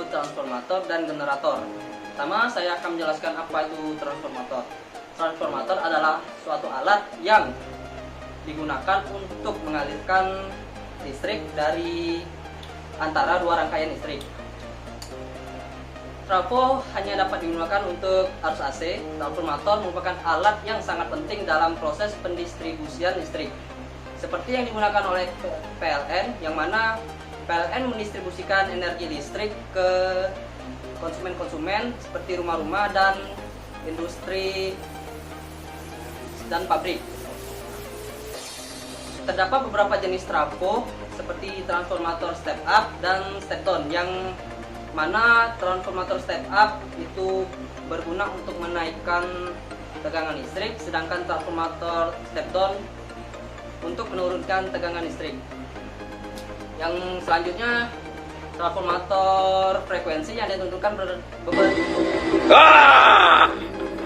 transformator dan generator. Pertama, saya akan menjelaskan apa itu transformator. Transformator adalah suatu alat yang digunakan untuk mengalirkan listrik dari antara dua rangkaian listrik. Trafo hanya dapat digunakan untuk arus AC. Transformator merupakan alat yang sangat penting dalam proses pendistribusian listrik, seperti yang digunakan oleh PLN, yang mana PLN mendistribusikan energi listrik ke konsumen-konsumen seperti rumah-rumah dan industri dan pabrik. Terdapat beberapa jenis trafo seperti transformator step up dan step down, yang mana transformator step up itu berguna untuk menaikkan tegangan listrik, sedangkan transformator step down untuk menurunkan tegangan listrik. Yang selanjutnya, transformator frekuensi yang ditentukan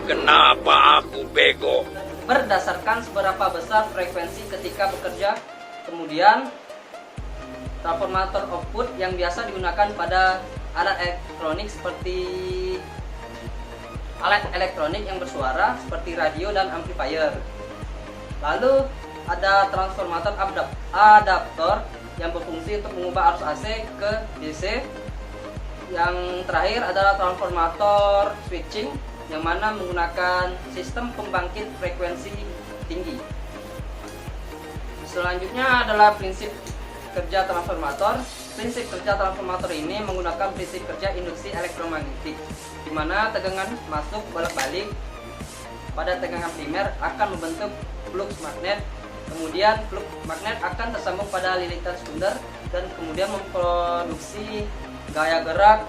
Kenapa aku bego? berdasarkan seberapa besar frekuensi ketika bekerja. Kemudian, transformator output yang biasa digunakan pada alat elektronik seperti alat elektronik yang bersuara seperti radio dan amplifier. Lalu ada transformator adaptor yang berfungsi untuk mengubah arus AC ke DC. Yang terakhir adalah transformator switching, yang mana menggunakan sistem pembangkit frekuensi tinggi. Selanjutnya adalah prinsip kerja transformator. Prinsip kerja transformator ini menggunakan prinsip kerja induksi elektromagnetik, di mana tegangan masuk bolak-balik pada tegangan primer akan membentuk flux magnet. Kemudian flux magnet akan tersambung pada lilitan sekunder dan kemudian memproduksi gaya gerak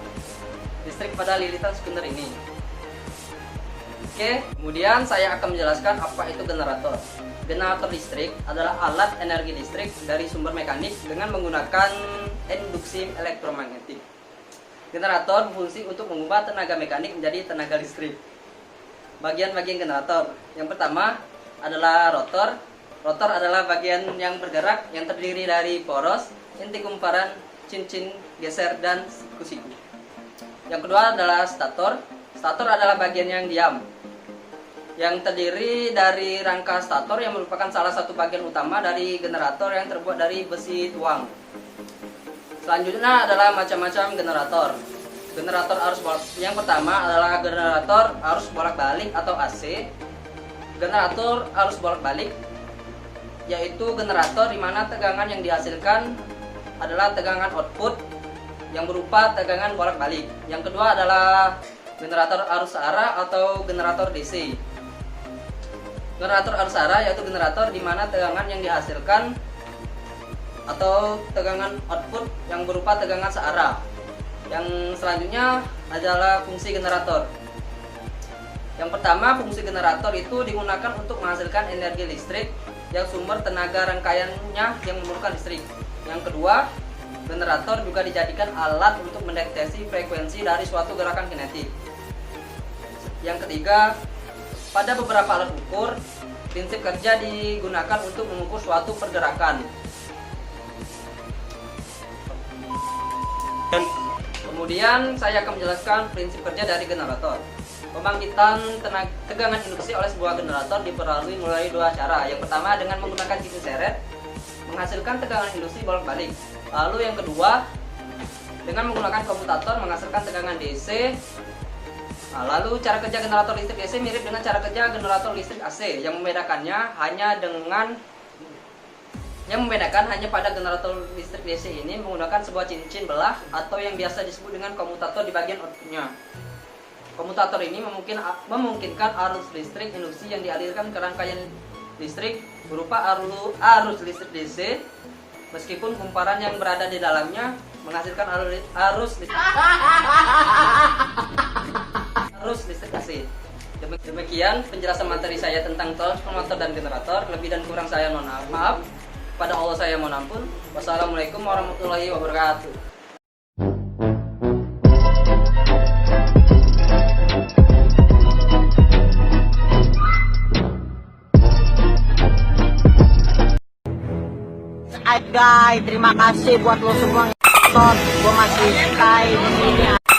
listrik pada lilitan sekunder ini. Oke, kemudian saya akan menjelaskan apa itu generator. Generator listrik adalah alat energi listrik dari sumber mekanik dengan menggunakan induksi elektromagnetik. Generator berfungsi untuk mengubah tenaga mekanik menjadi tenaga listrik. Bagian-bagian generator. Yang pertama adalah rotor. Rotor adalah bagian yang bergerak yang terdiri dari poros, inti kumparan, cincin, geser, dan siku-siku. Yang kedua adalah stator. Stator adalah bagian yang diam, yang terdiri dari rangka stator yang merupakan salah satu bagian utama dari generator yang terbuat dari besi tuang. Selanjutnya adalah macam-macam generator. Generator arus bolak. Yang pertama adalah generator arus bolak-balik atau AC. Generator arus bolak-balik yaitu generator di mana tegangan yang dihasilkan adalah tegangan output yang berupa tegangan bolak-balik. Yang kedua adalah generator arus arah atau generator DC. Generator arus arah yaitu generator di mana tegangan yang dihasilkan atau tegangan output yang berupa tegangan searah. Yang selanjutnya adalah fungsi generator. Yang pertama, fungsi generator itu digunakan untuk menghasilkan energi listrik yang sumber tenaga rangkaiannya yang memerlukan listrik. Yang kedua, generator juga dijadikan alat untuk mendeteksi frekuensi dari suatu gerakan kinetik. Yang ketiga, pada beberapa alat ukur, prinsip kerja digunakan untuk mengukur suatu pergerakan. Kemudian saya akan menjelaskan prinsip kerja dari generator. Pembangkitan tegangan induksi oleh sebuah generator diperoleh melalui dua cara. Yang pertama dengan menggunakan cincin seret, menghasilkan tegangan induksi bolak-balik. Lalu yang kedua dengan menggunakan komutator menghasilkan tegangan DC. Nah, lalu cara kerja generator listrik DC mirip dengan cara kerja generator listrik AC. Yang membedakan hanya pada generator listrik DC ini menggunakan sebuah cincin belah atau yang biasa disebut dengan komutator di bagian outputnya. Komutator ini memungkinkan arus listrik induksi yang dialirkan ke rangkaian listrik berupa arus listrik DC, meskipun kumparan yang berada di dalamnya menghasilkan arus listrik AC. Demikian penjelasan materi saya tentang transformator dan generator. Lebih dan kurang saya mohon maaf. Pada Allah saya mohon ampun. Wassalamualaikum warahmatullahi wabarakatuh. Guys, terima kasih buat lo semua. otot, gue masih stay di sini.